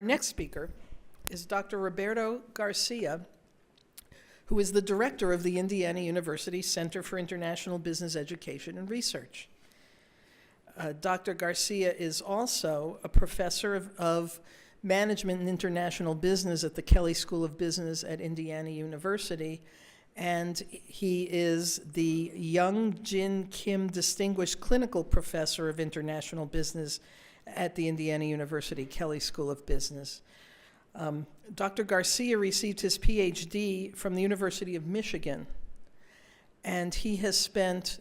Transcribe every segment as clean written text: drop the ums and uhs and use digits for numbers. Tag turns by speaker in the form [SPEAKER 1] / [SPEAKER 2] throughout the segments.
[SPEAKER 1] Next speaker is Dr. Roberto Garcia, who is the director of the Indiana University Center for International Business Education and Research. Dr. Garcia is also a professor of management and international business at the Kelley School of Business at Indiana University, and he is the Young Jin Kim Distinguished Clinical Professor of International Business at the Indiana University Kelley School of Business. Dr. Garcia received his PhD from the University of Michigan, and he has spent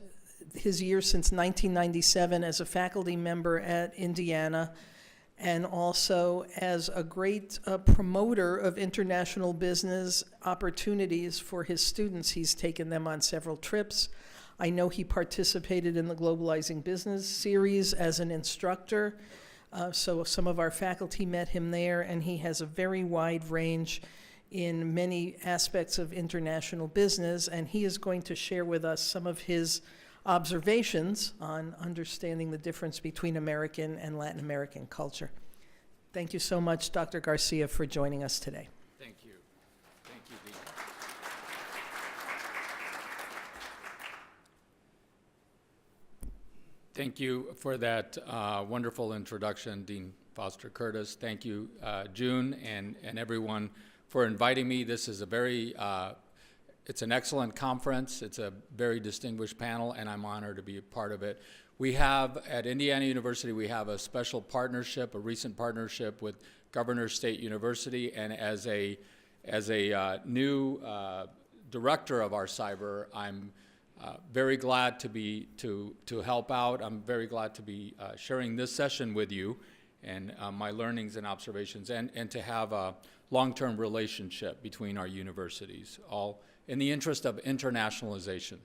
[SPEAKER 1] his years since 1997 as a faculty member at Indiana and also as a great promoter of international business opportunities for his students. He's taken them on several trips. I know he participated in the Globalizing Business series as an instructor, so some of our faculty met him there, and he has a very wide range in many aspects of international business, and he is going to share with us some of his observations on understanding the difference between American and Latin American culture. Thank you so much, Dr. Garcia, for joining us today.
[SPEAKER 2] Thank you. Thank you, Dean. Thank you for that wonderful introduction, Dean Foster Curtis. Thank you, June, and everyone for inviting me. This is a very it's an excellent conference. It's a very distinguished panel, and I'm honored to be a part of it. We have, at Indiana University, we have a special partnership, a recent partnership with Governor State University, and as a new director of our cyber, I'm very glad to help out. I'm very glad to be sharing this session with you and my learnings and observations, and to have a long-term relationship between our universities, all in the interest of internationalization.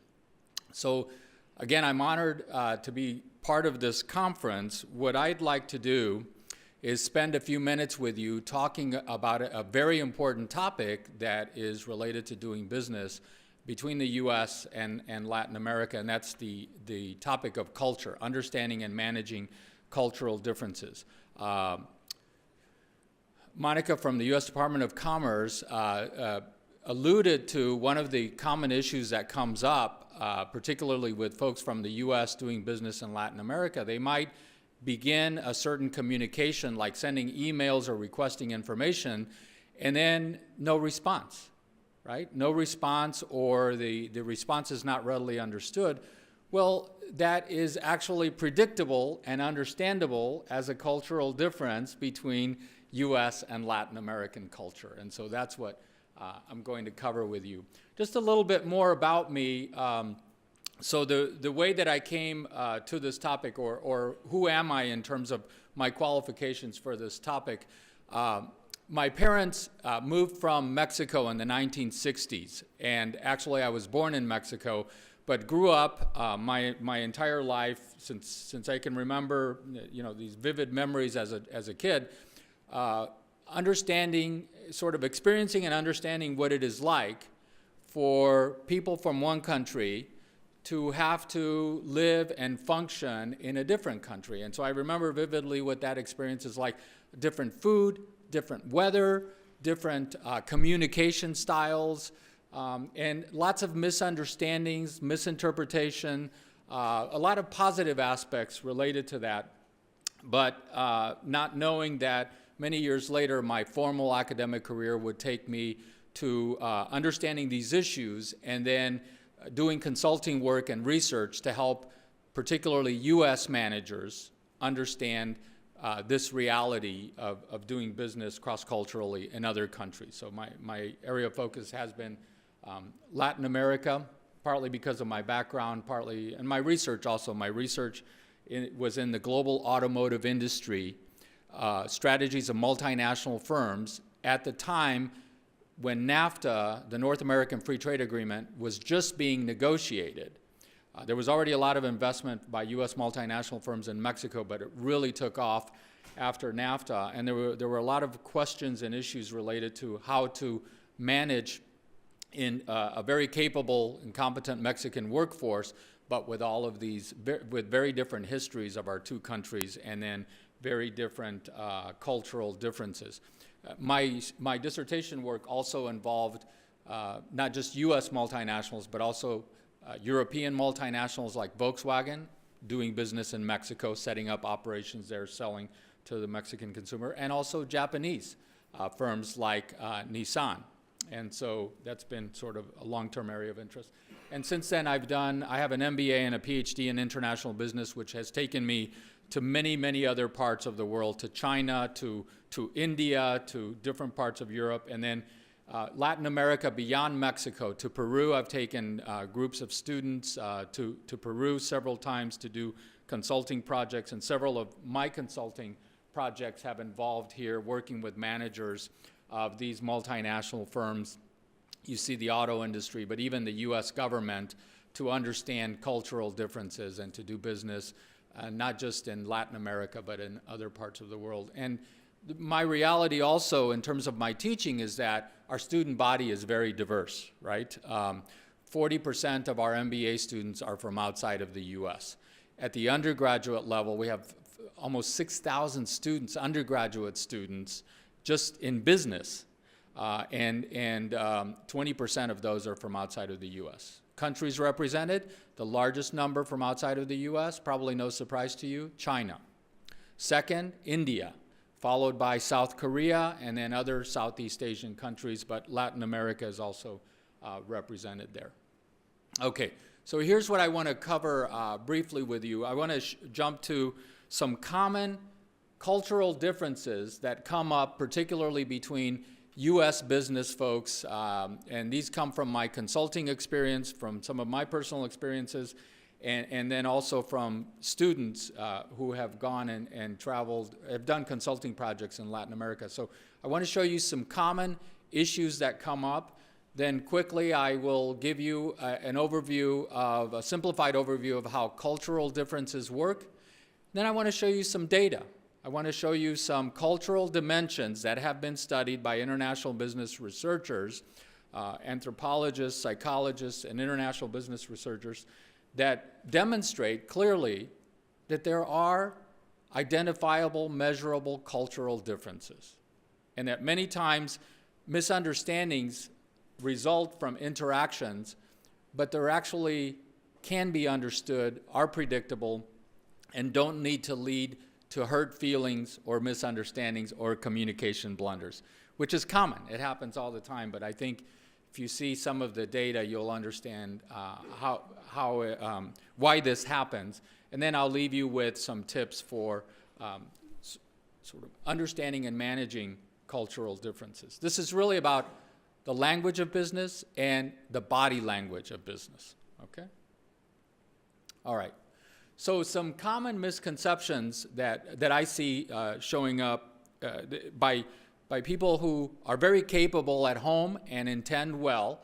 [SPEAKER 2] So again, I'm honored to be part of this conference. What I'd like to do is spend a few minutes with you talking about a very important topic that is related to doing business between the U.S. and Latin America, and that's the topic of culture, understanding and managing cultural differences. Monica from the U.S. Department of Commerce alluded to one of the common issues that comes up, particularly with folks from the U.S. doing business in Latin America. They might begin a certain communication, like sending emails or requesting information, and then no response, right? No response, or the response is not readily understood. Well, that is actually predictable and understandable as a cultural difference between U.S. and Latin American culture. And so that's what I'm going to cover with you. Just a little bit more about me. So the way that I came to this topic, or who am I in terms of my qualifications for this topic, my parents moved from Mexico in the 1960s, and actually I was born in Mexico, but grew up my entire life since I can remember, these vivid memories as a kid, understanding, sort of experiencing and understanding what it is like for people from one country to have to live and function in a different country. And so I remember vividly what that experience is like: different food, different weather, different communication styles, and lots of misunderstandings, misinterpretation, a lot of positive aspects related to that, but not knowing that many years later my formal academic career would take me to understanding these issues and then doing consulting work and research to help particularly U.S. managers understand this reality of doing business cross-culturally in other countries. So my area of focus has been Latin America, partly because of my background, partly, and my research also. My research was in the global automotive industry, strategies of multinational firms at the time when NAFTA, the North American Free Trade Agreement, was just being negotiated. There was already a lot of investment by U.S. multinational firms in Mexico, but it really took off after NAFTA, and there were a lot of questions and issues related to how to manage in a very capable and competent Mexican workforce, but with all of these, with very different histories of our two countries, and then very different cultural differences. My dissertation work also involved not just U.S. multinationals, but also European multinationals like Volkswagen, doing business in Mexico, setting up operations there, selling to the Mexican consumer, and also Japanese firms like Nissan. And so that's been sort of a long-term area of interest. And since then, I have an MBA and a PhD in international business, which has taken me to many, many other parts of the world, to China, to India, to different parts of Europe, and then Latin America beyond Mexico, to Peru. I've taken groups of students to Peru several times to do consulting projects, and several of my consulting projects have involved here working with managers of these multinational firms. You see the auto industry, but even the U.S. government, to understand cultural differences and to do business not just in Latin America, but in other parts of the world. And my reality also in terms of my teaching is that our student body is very diverse, right? 40% of our MBA students are from outside of the U.S. At the undergraduate level, we have almost 6,000 students, undergraduate students, just in business, and 20% of those are from outside of the U.S. Countries represented, the largest number from outside of the U.S., probably no surprise to you, China. Second, India, followed by South Korea, and then other Southeast Asian countries, but Latin America is also represented there. Okay, so here's what I want to cover briefly with you. I want to jump to some common cultural differences that come up, particularly between U.S. business folks, and these come from my consulting experience, from some of my personal experiences, and then also from students who have gone and traveled, have done consulting projects in Latin America. So I want to show you some common issues that come up. Then quickly I will give you an overview of, a simplified overview of how cultural differences work. Then I want to show you some data. I want to show you some cultural dimensions that have been studied by international business researchers, anthropologists, psychologists, and international business researchers that demonstrate clearly that there are identifiable, measurable cultural differences, and that many times misunderstandings result from interactions, but they're actually can be understood, are predictable, and don't need to lead to hurt feelings or misunderstandings or communication blunders, which is common. It happens all the time, but I think if you see some of the data, you'll understand why this happens. And then I'll leave you with some tips for sort of understanding and managing cultural differences. This is really about the language of business and the body language of business, okay? All right. So some common misconceptions that I see showing up by people who are very capable at home and intend well,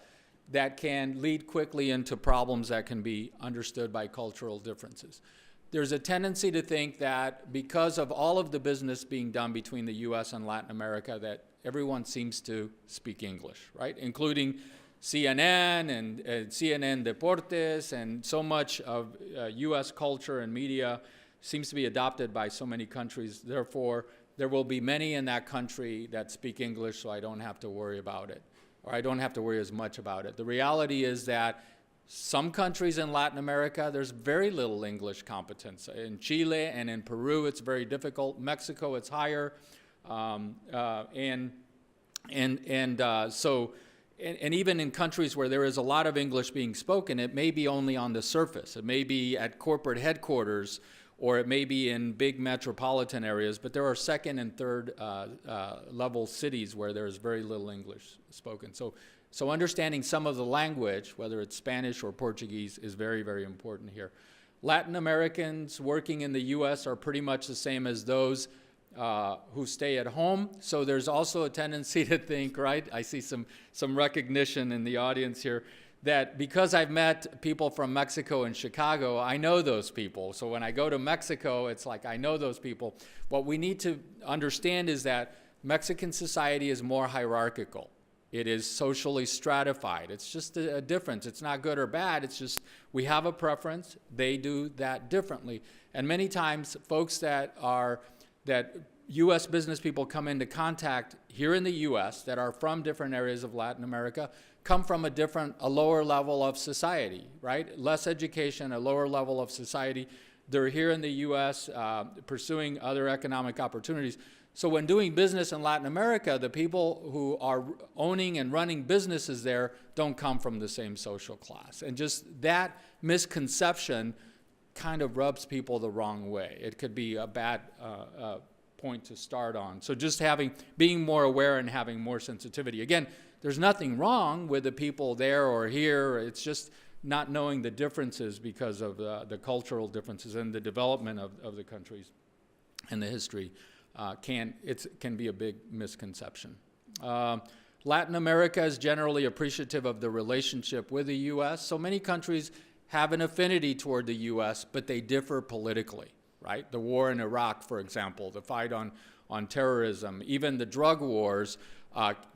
[SPEAKER 2] that can lead quickly into problems that can be understood by cultural differences. There's a tendency to think that because of all of the business being done between the U.S. and Latin America, that everyone seems to speak English, right? Including CNN and CNN Deportes, and so much of U.S. culture and media seems to be adopted by so many countries. Therefore, there will be many in that country that speak English, so I don't have to worry about it, or I don't have to worry as much about it. The reality is that some countries in Latin America, there's very little English competence. In Chile and in Peru, it's very difficult. Mexico, it's higher. And even in countries where there is a lot of English being spoken, it may be only on the surface. It may be at corporate headquarters, or it may be in big metropolitan areas, but there are second and third level cities where there's very little English spoken. So understanding some of the language, whether it's Spanish or Portuguese, is very, very important here. Latin Americans working in the U.S. are pretty much the same as those who stay at home. So there's also a tendency to think, right, I see some recognition in the audience here, that because I've met people from Mexico and Chicago, I know those people. So when I go to Mexico, it's like I know those people. What we need to understand is that Mexican society is more hierarchical. It is socially stratified. It's just a difference. It's not good or bad. It's just we have a preference. They do that differently. And many times, folks that are that U.S. business people come into contact here in the U.S. that are from different areas of Latin America come from a lower level of society, right? Less education, a lower level of society. They're here in the U.S. Pursuing other economic opportunities. So when doing business in Latin America, the people who are owning and running businesses there don't come from the same social class. And just that misconception kind of rubs people the wrong way. It could be a bad point to start on. So just being more aware and having more sensitivity. Again, there's nothing wrong with the people there or here. It's just not knowing the differences because of the cultural differences and the development of the countries and the history. Can be a big misconception. Latin America is generally appreciative of the relationship with the U.S. So many countries have an affinity toward the U.S., but they differ politically, right? The war in Iraq, for example, the fight on terrorism, even the drug wars,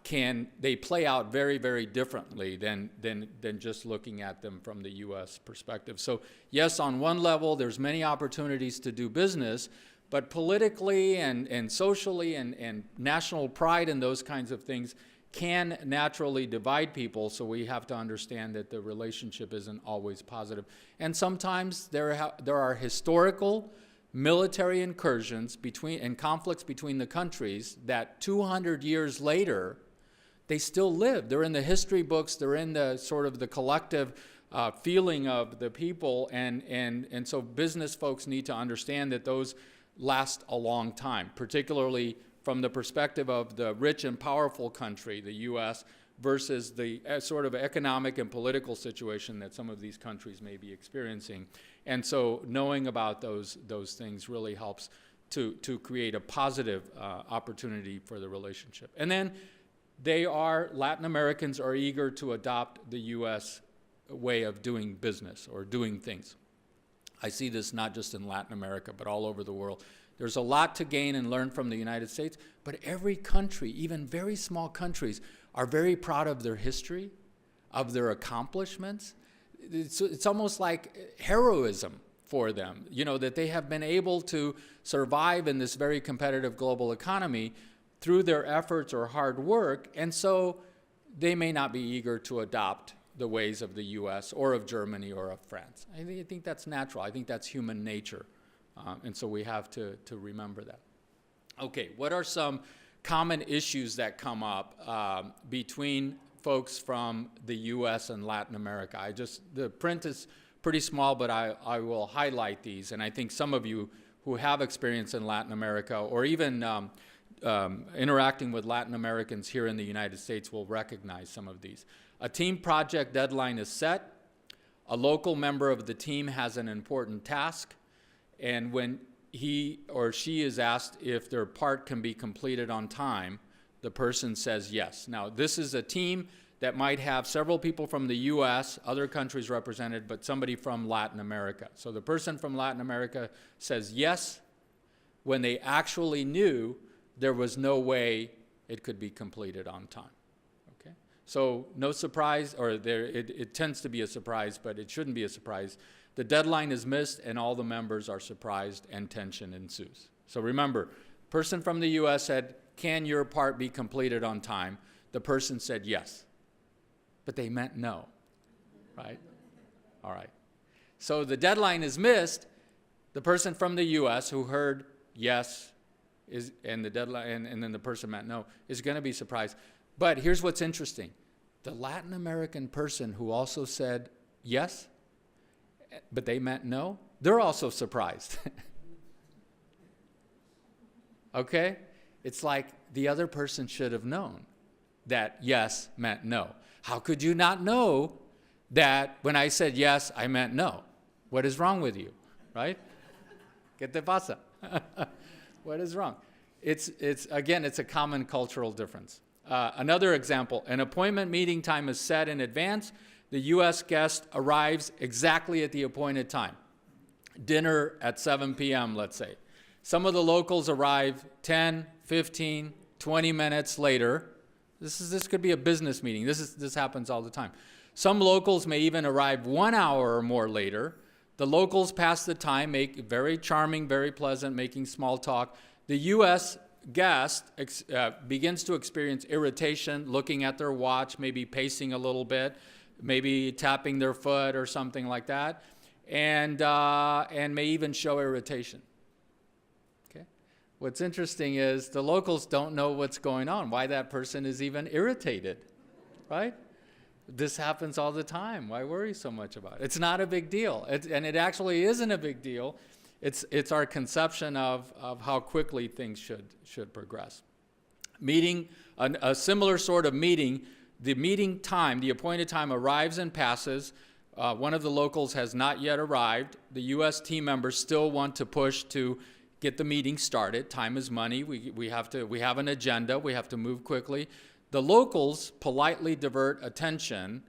[SPEAKER 2] they play out very, very differently than just looking at them from the U.S. perspective. So yes, on one level, there's many opportunities to do business, but politically and socially and national pride and those kinds of things can naturally divide people, so we have to understand that the relationship isn't always positive. And sometimes there are historical military incursions and conflicts between the countries that 200 years later, they still live. They're in the history books, they're in the sort of the collective feeling of the people, and so business folks need to understand that those last a long time, particularly from the perspective of the rich and powerful country, the U.S., versus the sort of economic and political situation that some of these countries may be experiencing. And so knowing about those things really helps to create a positive opportunity for the relationship. And then Latin Americans are eager to adopt the U.S. way of doing business or doing things. I see this not just in Latin America, but all over the world. There's a lot to gain and learn from the United States, but every country, even very small countries, are very proud of their history, of their accomplishments. It's almost like heroism for them, that they have been able to survive in this very competitive global economy through their efforts or hard work, and so they may not be eager to adopt the ways of the U.S. or of Germany or of France. I think that's natural. I think that's human nature. And so we have to remember that. Okay, what are some common issues that come up between folks from the U.S. and Latin America? The print is pretty small, but I will highlight these. And I think some of you who have experience in Latin America or even interacting with Latin Americans here in the United States will recognize some of these. A team project deadline is set. A local member of the team has an important task. And when he or she is asked if their part can be completed on time, the person says yes. Now, this is a team that might have several people from the U.S., other countries represented, but somebody from Latin America. So the person from Latin America says yes when they actually knew there was no way it could be completed on time. Okay? So no surprise, or it tends to be a surprise, but it shouldn't be a surprise. The deadline is missed and all the members are surprised and tension ensues. So remember, person from the U.S. said, can your part be completed on time? The person said yes, but they meant no, right? All right. So the deadline is missed. The person from the U.S. who heard yes and the deadline, and then the person meant no, is going to be surprised. But here's what's interesting. The Latin American person who also said yes, but they meant no, they're also surprised. Okay? It's like the other person should have known that yes meant no. How could you not know that when I said yes, I meant no? What is wrong with you, right? ¿Qué te pasa? What is wrong? It's a common cultural difference. Another example, an appointment meeting time is set in advance. The U.S. guest arrives exactly at the appointed time. Dinner at 7 p.m., let's say. Some of the locals arrive 10, 15, 20 minutes later. This could be a business meeting. This happens all the time. Some locals may even arrive 1 hour or more later. The locals pass the time, make very charming, very pleasant, making small talk. The U.S. guest begins to experience irritation, looking at their watch, maybe pacing a little bit, maybe tapping their foot or something like that, and may even show irritation. Okay? What's interesting is the locals don't know what's going on, why that person is even irritated, right? This happens all the time. Why worry so much about it? It's not a big deal, and it actually isn't a big deal. It's our conception of how quickly things should progress. Meeting, a similar sort of meeting, the meeting time, the appointed time arrives and passes. One of the locals has not yet arrived. The U.S. team members still want to push to get the meeting started. Time is money. We have an agenda. We have to move quickly. The locals politely divert attention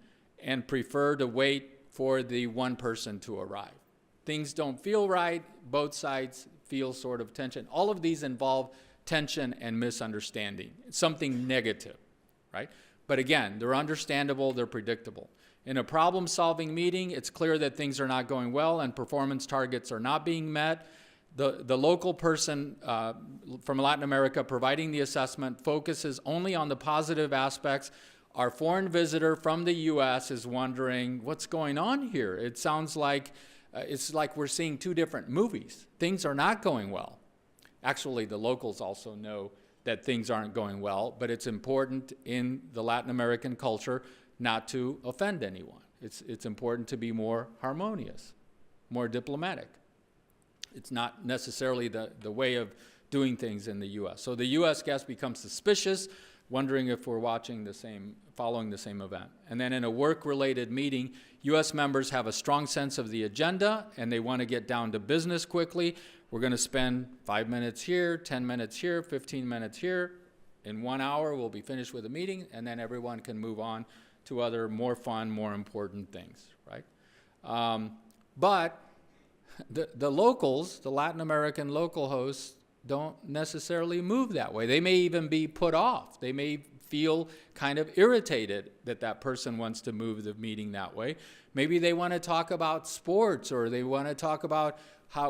[SPEAKER 2] and prefer to wait for the one person to arrive. Things don't feel right. Both sides feel sort of tension. All of these involve tension and misunderstanding, something negative, right? But again, they're understandable, they're predictable. In a problem-solving meeting, it's clear that things are not going well and performance targets are not being met. The local person from Latin America providing the assessment focuses only on the positive aspects. Our foreign visitor from the U.S. is wondering, what's going on here? It sounds like it's like we're seeing two different movies. Things are not going well. Actually, the locals also know that things aren't going well, but it's important in the Latin American culture not to offend anyone. It's important to be more harmonious, more diplomatic. It's not necessarily the way of doing things in the U.S. So the U.S. guest becomes suspicious, wondering if we're following the same event. And then in a work-related meeting, U.S. members have a strong sense of the agenda, and they want to get down to business quickly. We're going to spend 5 minutes here, 10 minutes here, 15 minutes here. In 1 hour, we'll be finished with the meeting, and then everyone can move on to other more fun, more important things, right? But the locals, the Latin American local hosts, don't necessarily move that way. They may even be put off. They may feel kind of irritated that person wants to move the meeting that way. Maybe they want to talk about sports, or they want to talk about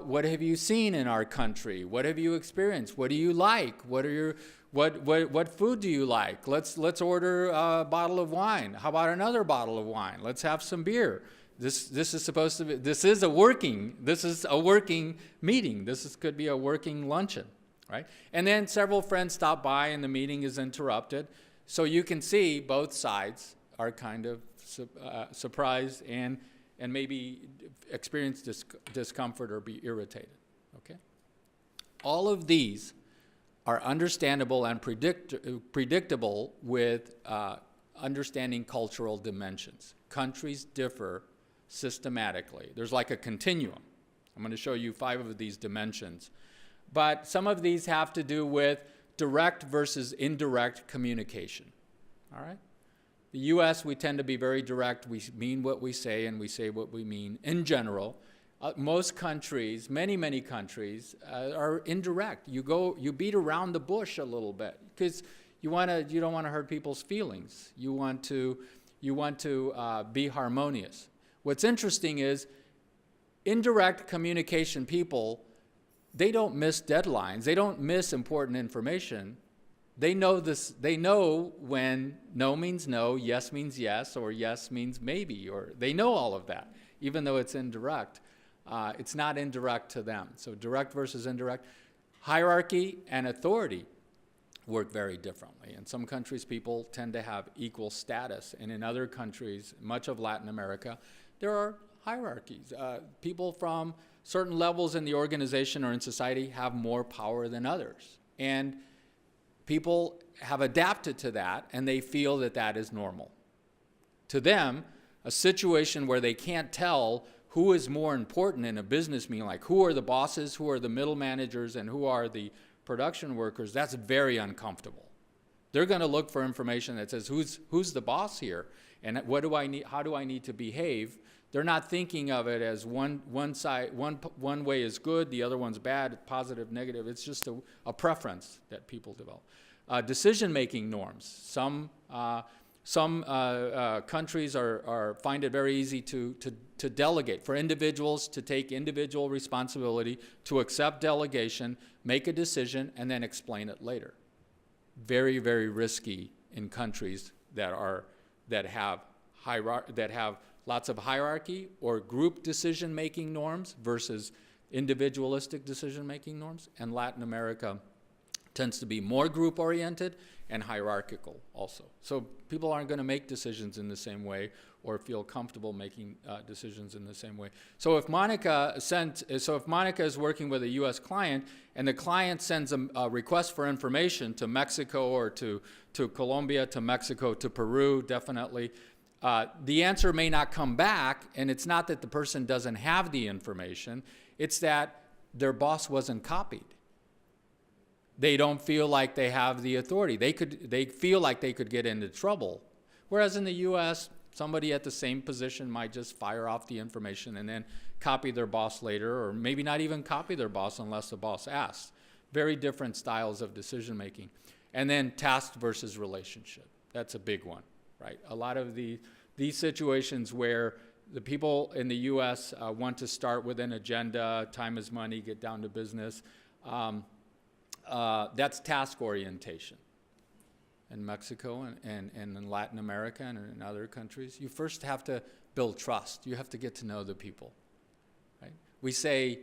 [SPEAKER 2] what have you seen in our country? What have you experienced? What do you like? What food do you like? Let's order a bottle of wine. How about another bottle of wine? Let's have some beer. This is a working meeting. Could be a working luncheon, right? And then several friends stop by and the meeting is interrupted. So you can see both sides are kind of surprised and maybe experience discomfort or be irritated, okay? All of these are understandable and predictable with understanding cultural dimensions. Countries differ systematically. There's like a continuum. I'm going to show you 5 of these dimensions. But some of these have to do with direct versus indirect communication. All right? The U.S., we tend to be very direct. We mean what we say, and we say what we mean in general. Most countries, many countries, are indirect. You beat around the bush a little bit because you don't want to hurt people's feelings. You want to be harmonious. What's interesting is indirect communication people, they don't miss deadlines. They don't miss important information. They know this. They know when no means no, yes means yes, or yes means maybe, or they know all of that, even though it's indirect. It's not indirect to them. So direct versus indirect. Hierarchy and authority work very differently. In some countries, people tend to have equal status, and in other countries, much of Latin America, there are hierarchies. People from certain levels in the organization or in society have more power than others. And people have adapted to that, and they feel that that is normal. To them, a situation where they can't tell who is more important in a business meeting, like who are the bosses, who are the middle managers, and who are the production workers, that's very uncomfortable. They're going to look for information that says, who's the boss here? And what do I need? How do I need to behave? They're not thinking of it as one way is good, the other one's bad, positive, negative. It's just a preference that people develop. Decision-making norms. Some Some countries find it very easy to delegate, for individuals to take individual responsibility, to accept delegation, make a decision, and then explain it later. Very, very risky in countries that have lots of hierarchy or group decision-making norms versus individualistic decision-making norms. And Latin America tends to be more group-oriented and hierarchical also. So people aren't going to make decisions in the same way or feel comfortable making decisions in the same way. So if Monica is working with a U.S. client and the client sends a request for information to Mexico or to Colombia, to Mexico, to Peru, definitely, the answer may not come back, and it's not that the person doesn't have the information, it's that their boss wasn't copied. They don't feel like they have the authority. They feel like they could get into trouble. Whereas in the U.S., somebody at the same position might just fire off the information and then copy their boss later, or maybe not even copy their boss unless the boss asks. Very different styles of decision making. And then task versus relationship. That's a big one, right? A lot of these situations where the people in the U.S. Want to start with an agenda, time is money, get down to business. That's task orientation. In Mexico and in Latin America and in other countries, you first have to build trust. You have to get to know the people. Right? We say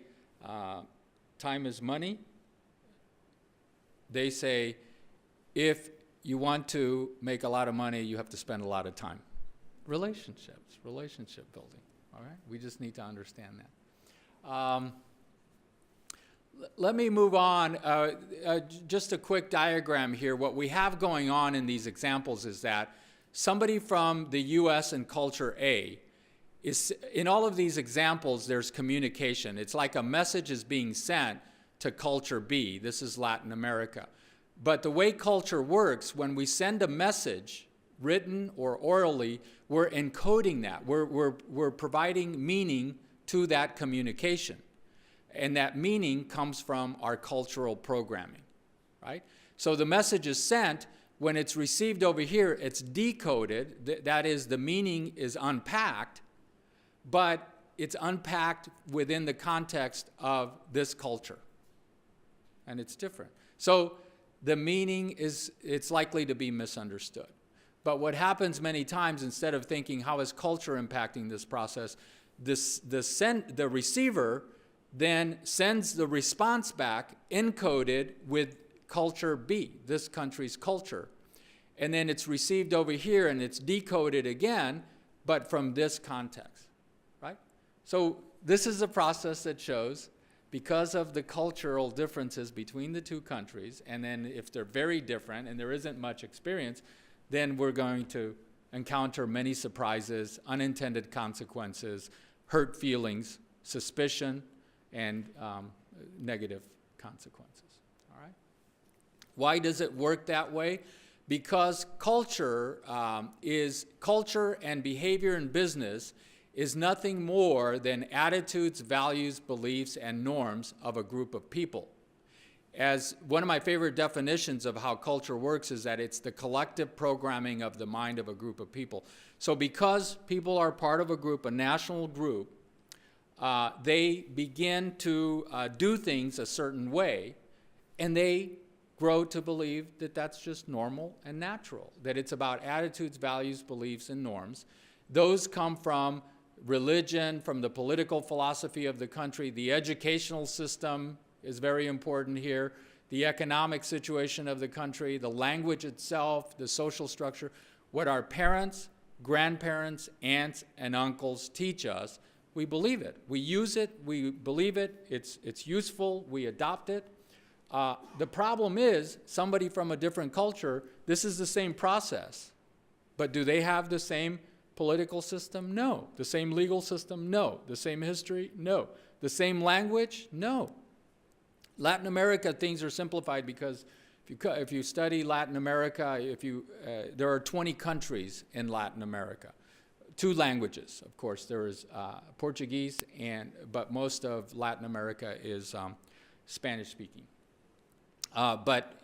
[SPEAKER 2] time is money. They say if you want to make a lot of money, you have to spend a lot of time. Relationships, relationship building. All right? We just need to understand that. Let me move on. Just a quick diagram here. What we have going on in these examples is that somebody from the U.S. and culture A is, in all of these examples, there's communication. It's like a message is being sent to culture B. This is Latin America. But the way culture works, when we send a message, written or orally, we're encoding that. We're providing meaning to that communication. And that meaning comes from our cultural programming, right? So the message is sent. When it's received over here, it's decoded. That is, the meaning is unpacked, but it's unpacked within the context of this culture. And it's different. So the meaning it's likely to be misunderstood. But what happens many times, instead of thinking, how is culture impacting this process, the receiver then sends the response back encoded with culture B, this country's culture. And then it's received over here and it's decoded again, but from this context, right? So this is a process that shows, because of the cultural differences between the two countries, and then if they're very different and there isn't much experience, then we're going to encounter many surprises, unintended consequences, hurt feelings, suspicion, and negative consequences. All right? Why does it work that way? Because culture and behavior in business is nothing more than attitudes, values, beliefs, and norms of a group of people. As one of my favorite definitions of how culture works is that it's the collective programming of the mind of a group of people. So because people are part of a group, a national group, they begin to do things a certain way, and they grow to believe that that's just normal and natural, that it's about attitudes, values, beliefs, and norms. Those come from religion, from the political philosophy of the country. The educational system is very important here. The economic situation of the country, the language itself, the social structure. What our parents, grandparents, aunts, and uncles teach us, we believe it. We use it. We believe it. It's useful. We adopt it. The problem is, somebody from a different culture, this is the same process. But do they have the same political system? No. The same legal system? No. The same history? No. The same language? No. Latin America, things are simplified because if you study Latin America, there are 20 countries in Latin America. 2 languages, of course. There is Portuguese, but most of Latin America is Spanish-speaking. But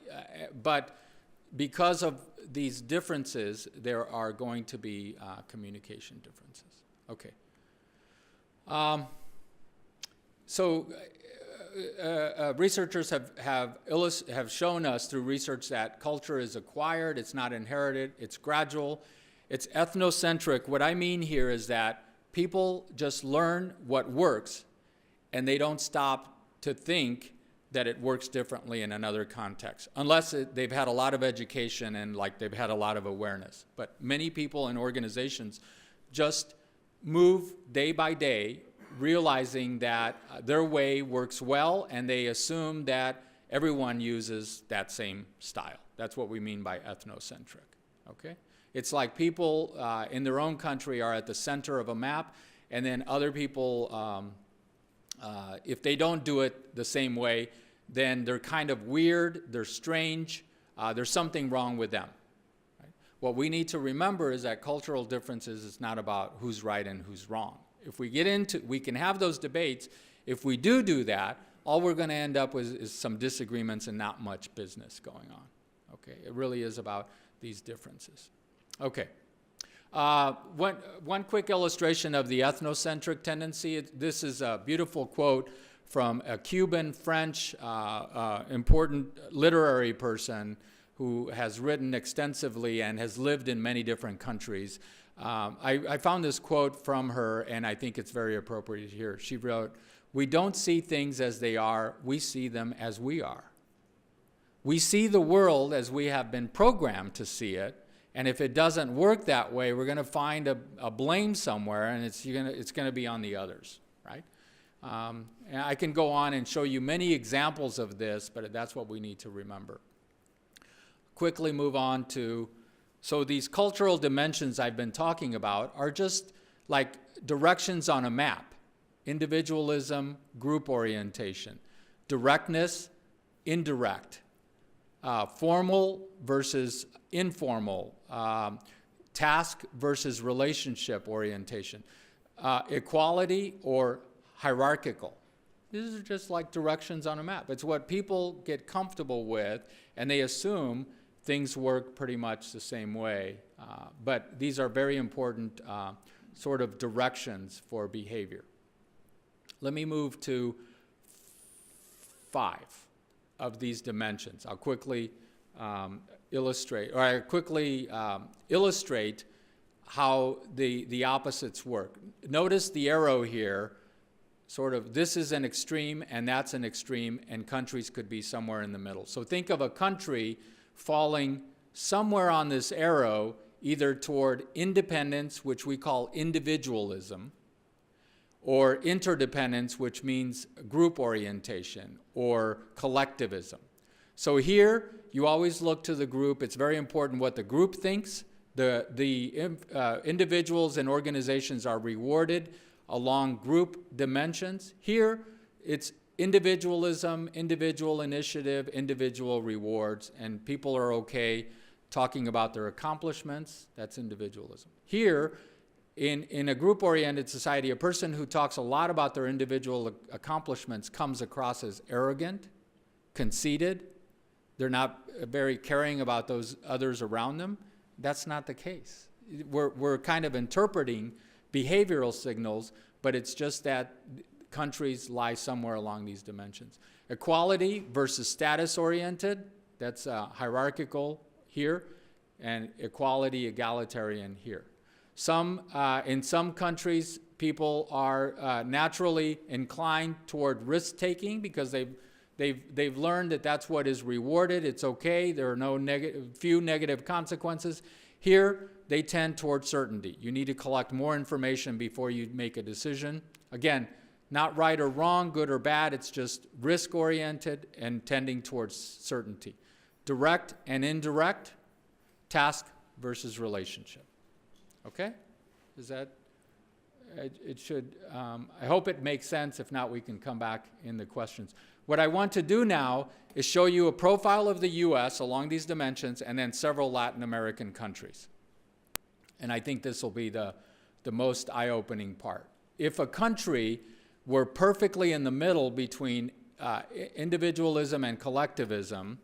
[SPEAKER 2] because of these differences, there are going to be communication differences. Okay. Researchers have shown us through research that culture is acquired, it's not inherited, it's gradual, it's ethnocentric. What I mean here is that people just learn what works, and they don't stop to think that it works differently in another context, unless they've had a lot of education and like they've had a lot of awareness. But many people in organizations just move day by day, realizing that their way works well, and they assume that everyone uses that same style. That's what we mean by ethnocentric, okay? It's like people in their own country are at the center of a map, and then other people, if they don't do it the same way, then they're kind of weird, they're strange, there's something wrong with them. Right? What we need to remember is that cultural differences is not about who's right and who's wrong. If we get into, we can have those debates. If we do that, all we're going to end up with is some disagreements and not much business going on. Okay, it really is about these differences. Okay. One quick illustration of the ethnocentric tendency. This is a beautiful quote from a Cuban, French, important literary person who has written extensively and has lived in many different countries. I found this quote from her, and I think it's very appropriate here. She wrote, "We don't see things as they are, we see them as we are. We see the world as we have been programmed to see it, and if it doesn't work that way, we're going to find a blame somewhere, and it's going to be on the others," right? And I can go on and show you many examples of this, but that's what we need to remember. Quickly move on to, so these cultural dimensions I've been talking about are just like directions on a map. Individualism, group orientation, directness, indirect, formal versus informal, task versus relationship orientation, equality or hierarchical. These are just like directions on a map. It's what people get comfortable with, and they assume things work pretty much the same way. But these are very important sort of directions for behavior. Let me move to 5 of these dimensions. I'll quickly illustrate how the opposites work. Notice the arrow here, sort of this is an extreme and that's an extreme, and countries could be somewhere in the middle. So think of a country falling somewhere on this arrow, either toward independence, which we call individualism, or interdependence, which means group orientation or collectivism. So here, you always look to the group. It's very important what the group thinks. The individuals and organizations are rewarded along group dimensions. Here, it's individualism, individual initiative, individual rewards, and people are okay talking about their accomplishments. That's individualism. Here, in a group-oriented society, a person who talks a lot about their individual accomplishments comes across as arrogant, conceited. They're not very caring about those others around them. That's not the case. We're kind of interpreting behavioral signals, but it's just that countries lie somewhere along these dimensions. Equality versus status-oriented, that's hierarchical here, and equality, egalitarian here. In some countries, people are naturally inclined toward risk-taking because they've learned that that's what is rewarded. It's okay. There are few negative consequences. Here, they tend toward certainty. You need to collect more information before you make a decision. Again, not right or wrong, good or bad. It's just risk-oriented and tending towards certainty. Direct and indirect, task versus relationship. Okay? Is that, it should, I hope it makes sense. If not, we can come back in the questions. What I want to do now is show you a profile of the U.S. along these dimensions and then several Latin American countries. And I think this will be the most eye-opening part. If a country were perfectly in the middle between individualism and collectivism,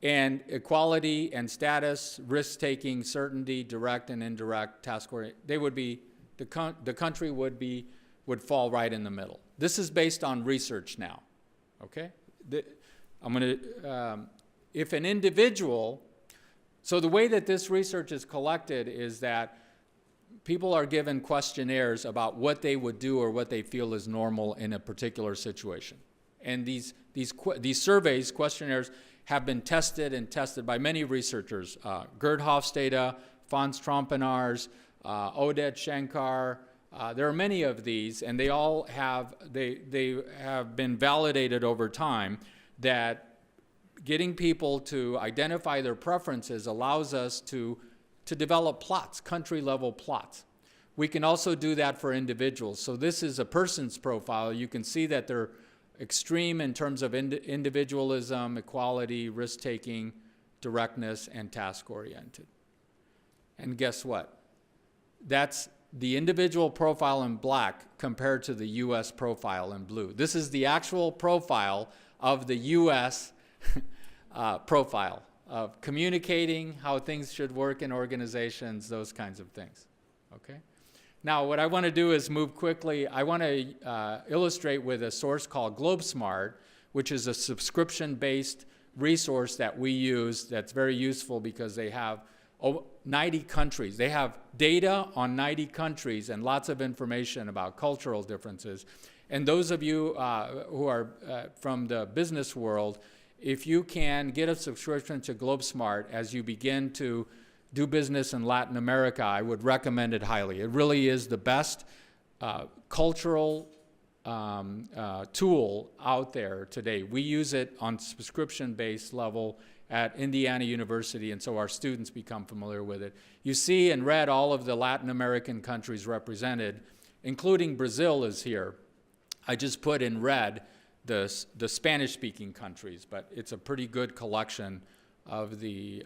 [SPEAKER 2] And equality and status, risk-taking, certainty, direct and indirect, task-oriented, they would be, the country would fall right in the middle. This is based on research now, okay? If an individual, so the way that this research is collected is that people are given questionnaires about what they would do or what they feel is normal in a particular situation. And these surveys, questionnaires, have been tested by many researchers. Gerd Hofstede, Fons Trompenaars, Oded Shankar. There are many of these, and they all have, they have been validated over time that getting people to identify their preferences allows us to develop plots, country-level plots. We can also do that for individuals. So this is a person's profile. You can see that they're extreme in terms of individualism, equality, risk-taking, directness, and task-oriented. And guess what? That's the individual profile in black compared to the U.S. profile in blue. This is the actual profile of the U.S. Profile of communicating, how things should work in organizations, those kinds of things, okay? Now, what I want to do is move quickly. I want to illustrate with a source called Globesmart, which is a subscription-based resource that we use that's very useful because they have 90 countries. They have data on 90 countries and lots of information about cultural differences. And those of you who are from the business world, if you can get a subscription to Globesmart as you begin to do business in Latin America, I would recommend it highly. It really is the best cultural tool out there today. We use it on subscription-based level at Indiana University, and so our students become familiar with it. You see in red all of the Latin American countries represented, including Brazil is here. I just put in red the Spanish-speaking countries, but it's a pretty good collection of the,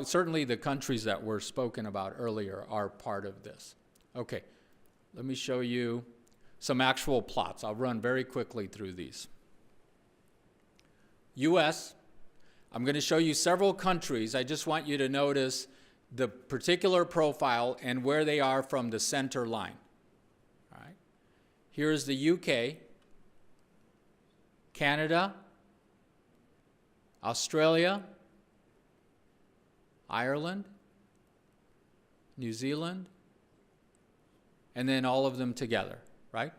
[SPEAKER 2] certainly the countries that were spoken about earlier are part of this. Okay, let me show you some actual plots. I'll run very quickly through these. US, I'm going to show you several countries. I just want you to notice the particular profile and where they are from the center line. All right. Here's the UK, Canada, Australia, Ireland, New Zealand, and then all of them together, right?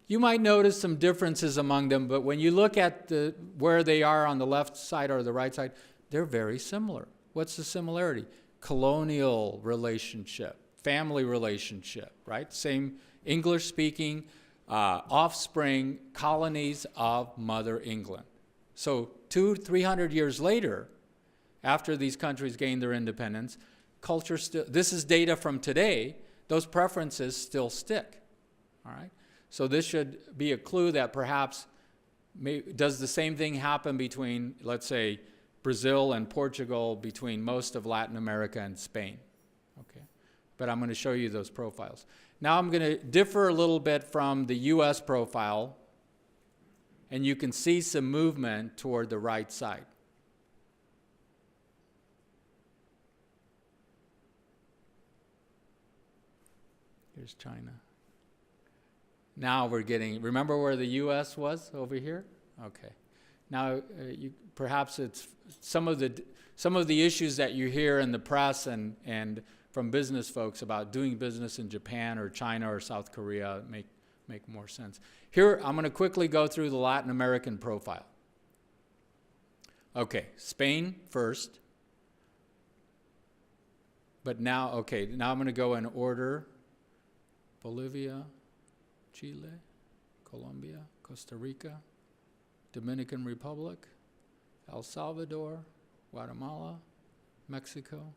[SPEAKER 2] You might notice some differences among them, but when you look at where they are on the left side or the right side, they're very similar. What's the similarity? Colonial relationship, family relationship, right? Same English-speaking offspring colonies of Mother England. So 200-300 years later, after these countries gained their independence, culture still, this is data from today, those preferences still stick, all right? So this should be a clue that perhaps, does the same thing happen between, let's say, Brazil and Portugal, between most of Latin America and Spain, okay? But I'm going to show you those profiles. Now I'm going to differ a little bit from the US profile, and you can see some movement toward the right side. Here's China. Now we're getting, remember where the US was over here? Okay. Now, perhaps it's some of the issues that you hear in the press and from business folks about doing business in Japan or China or South Korea make more sense. Here, I'm going to quickly go through the Latin American profile. Okay, Spain first. But now, okay, now I'm going to go in order. Bolivia, Chile, Colombia, Costa Rica, Dominican Republic, El Salvador, Guatemala, Mexico,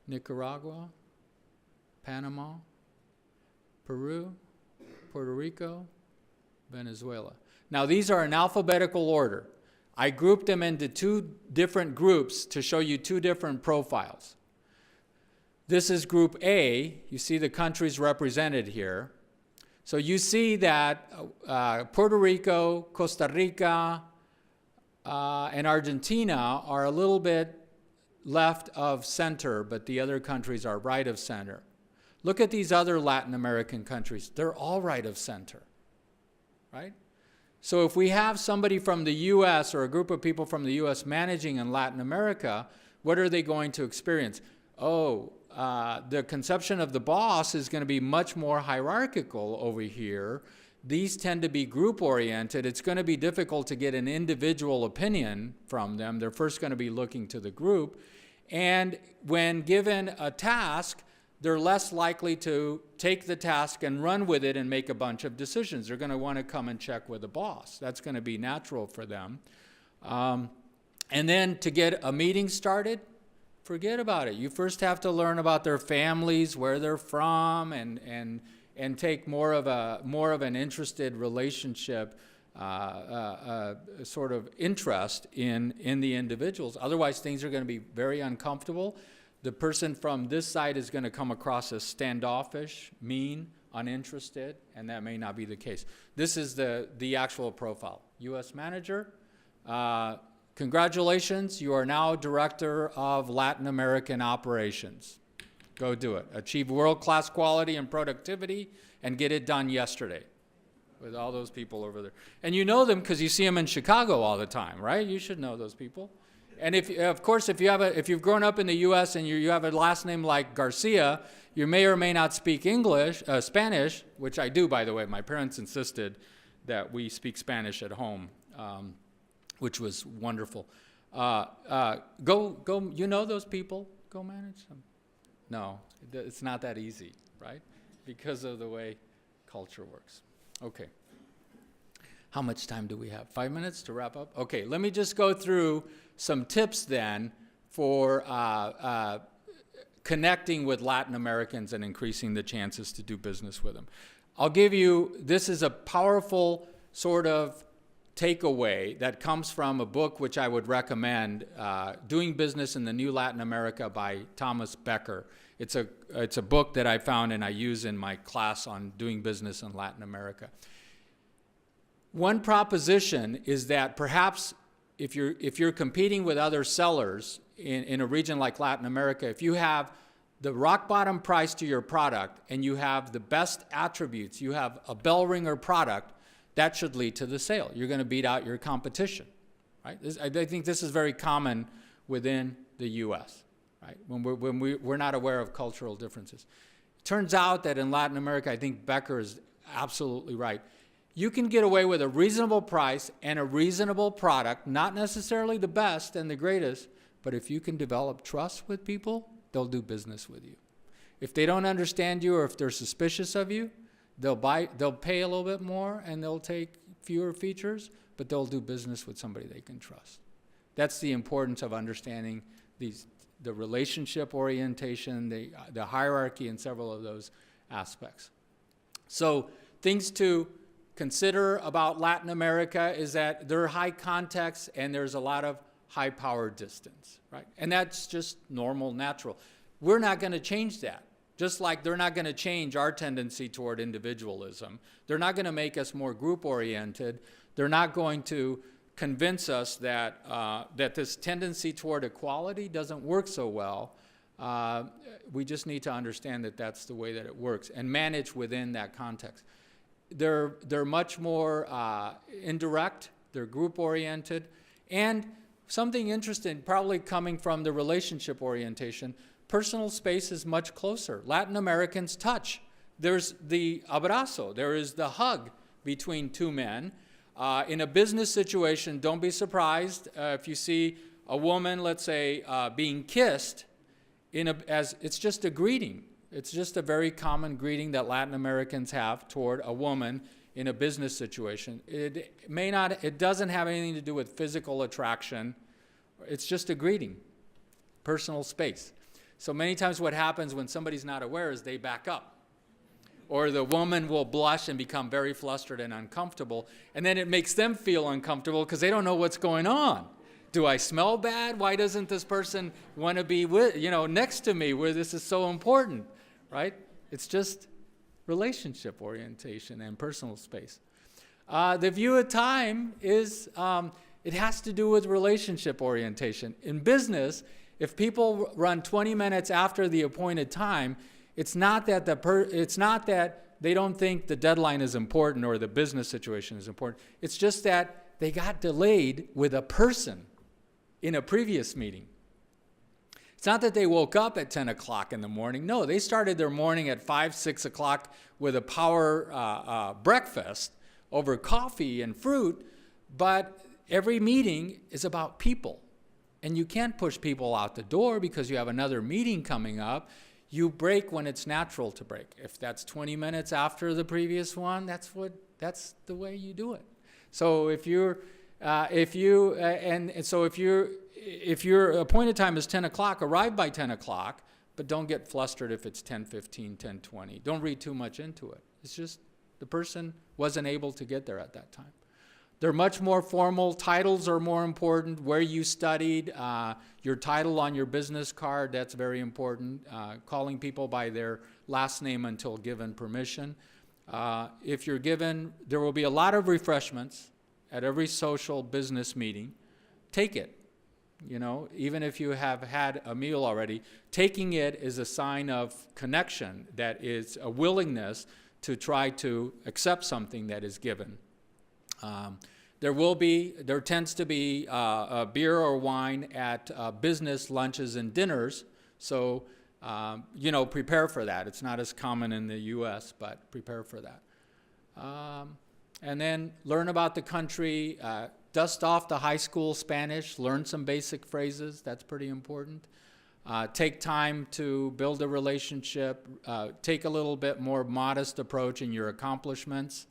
[SPEAKER 2] Nicaragua, Panama, Peru, Puerto Rico, Venezuela. Now these are in alphabetical order. I grouped them into two different groups to show you two different profiles. This is Group A. You see the countries represented here. So you see that Puerto Rico, Costa Rica, and Argentina are a little bit left of center, but the other countries are right of center. Look at these other Latin American countries. They're all right of center, right? So if we have somebody from the U.S. or a group of people from the U.S. managing in Latin America, what are they going to experience? The conception of the boss is going to be much more hierarchical over here. These tend to be group-oriented. It's going to be difficult to get an individual opinion from them. They're first going to be looking to the group. And when given a task, they're less likely to take the task and run with it and make a bunch of decisions. They're going to want to come and check with the boss. That's going to be natural for them. And then to get a meeting started, forget about it. You first have to learn about their families, where they're from, and take more of an interested relationship, sort of interest in the individuals. Otherwise, things are going to be very uncomfortable. The person from this side is going to come across as standoffish, mean, uninterested, and that may not be the case. This is the actual profile. U.S. manager, congratulations, you are now Director of Latin American Operations. Go do it. Achieve world-class quality and productivity and get it done yesterday with all those people over there. And you know them because you see them in Chicago all the time, right? You should know those people. And if you've grown up in the U.S. and you have a last name like Garcia, you may or may not speak Spanish, which I do, by the way. My parents insisted that we speak Spanish at home, which was wonderful. Go. You know those people. Go manage them. No, it's not that easy, right? Because of the way culture works. Okay. How much time do we have? 5 minutes to wrap up? Okay, let me just go through some tips then for connecting with Latin Americans and increasing the chances to do business with them. I'll give you, this is a powerful sort of takeaway that comes from a book which I would recommend, Doing Business in the New Latin America by Thomas Becker. It's a book that I found and I use in my class on doing business in Latin America. One proposition is that perhaps if you're competing with other sellers in a region like Latin America, if you have the rock bottom price to your product and you have the best attributes, you have a bell ringer product, that should lead to the sale. You're going to beat out your competition, right? I think this is very common within the U.S., right? When we're not aware of cultural differences. It turns out that in Latin America, I think Becker is absolutely right. You can get away with a reasonable price and a reasonable product, not necessarily the best and the greatest, but if you can develop trust with people, they'll do business with you. If they don't understand you or if they're suspicious of you, they'll pay a little bit more and they'll take fewer features, but they'll do business with somebody they can trust. That's the importance of understanding the relationship orientation, the hierarchy, and several of those aspects. So things to consider about Latin America is that they're high context and there's a lot of high power distance, right? And that's just normal, natural. We're not going to change that. Just like they're not going to change our tendency toward individualism. They're not going to make us more group-oriented. They're not going to convince us that this tendency toward equality doesn't work so well. We just need to understand that that's the way that it works and manage within that context. They're much more indirect. They're group-oriented. And something interesting, probably coming from the relationship orientation, personal space is much closer. Latin Americans touch. There's the abrazo. There is the hug between two men. In a business situation, don't be surprised if you see a woman, let's say, being kissed. It's just a greeting. It's just a very common greeting that Latin Americans have toward a woman in a business situation. It doesn't have anything to do with physical attraction. It's just a greeting, personal space. So many times what happens when somebody's not aware is they back up. Or the woman will blush and become very flustered and uncomfortable, and then it makes them feel uncomfortable because they don't know what's going on. Do I smell bad? Why doesn't this person want to be next to me where this is so important, right? It's just relationship orientation and personal space. The view of time is It has to do with relationship orientation. In business, if people run 20 minutes after the appointed time, it's not that they don't think the deadline is important or the business situation is important. It's just that they got delayed with a person in a previous meeting. It's not that they woke up at 10 o'clock in the morning. No, they started their morning at 5, 6 o'clock with a power breakfast over coffee and fruit, but every meeting is about people. And you can't push people out the door because you have another meeting coming up. You break when it's natural to break. If that's 20 minutes after the previous one, that's the way you do it. So if your appointed time is 10 o'clock, arrive by 10 o'clock, but don't get flustered if it's 10:15, 10:20. Don't read too much into it. It's just the person wasn't able to get there at that time. They're much more formal. Titles are more important. Where you studied, your title on your business card, that's very important. Calling people by their last name until given permission. If you're given, there will be a lot of refreshments at every social business meeting. Take it. You know, even if you have had a meal already, taking it is a sign of connection, that is a willingness to try to accept something that is given. There tends to be a beer or wine at business lunches and dinners, so prepare for that. It's not as common in the U.S., but prepare for that. And then learn about the country, dust off the high school Spanish, learn some basic phrases, that's pretty important. Take time to build a relationship, take a little bit more modest approach in your accomplishments.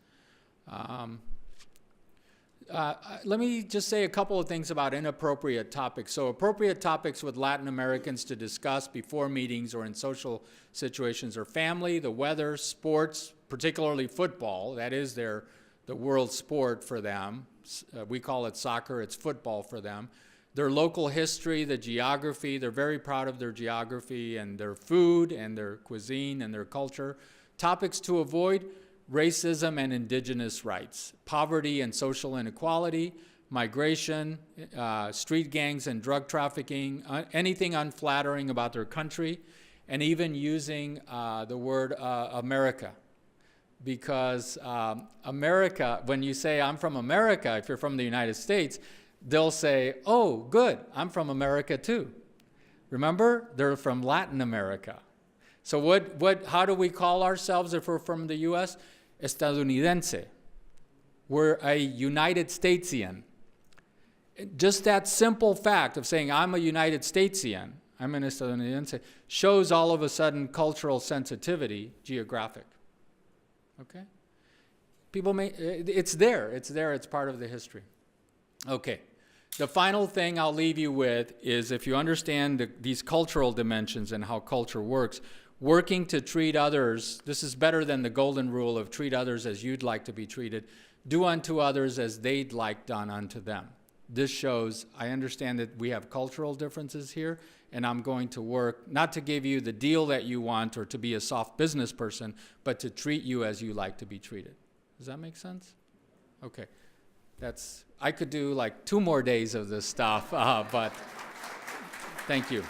[SPEAKER 2] Let me just say a couple of things about inappropriate topics. So appropriate topics with Latin Americans to discuss before meetings or in social situations are family, the weather, sports, particularly football. That is the world sport for them. We call it soccer, it's football for them. Their local history, the geography, they're very proud of their geography and their food and their cuisine and their culture. Topics to avoid: racism and indigenous rights, poverty and social inequality, migration, street gangs and drug trafficking, anything unflattering about their country, and even using the word America. Because America, when you say I'm from America, if you're from the United States, they'll say, oh, good, I'm from America too. Remember, they're from Latin America. So how do we call ourselves if we're from the U.S.? Estadounidense. We're a United Statesian. Just that simple fact of saying I'm a United Statesian, I'm an Estadounidense, shows all of a sudden cultural sensitivity, geographic. Okay? It's there, it's part of the history. Okay. The final thing I'll leave you with is, if you understand these cultural dimensions and how culture works, working to treat others, this is better than the golden rule of treat others as you'd like to be treated. Do unto others as they'd like done unto them. This shows, I understand that we have cultural differences here, and I'm going to work not to give you the deal that you want or to be a soft business person, but to treat you as you like to be treated. Does that make sense? Okay. I could do like 2 more days of this stuff, but thank you.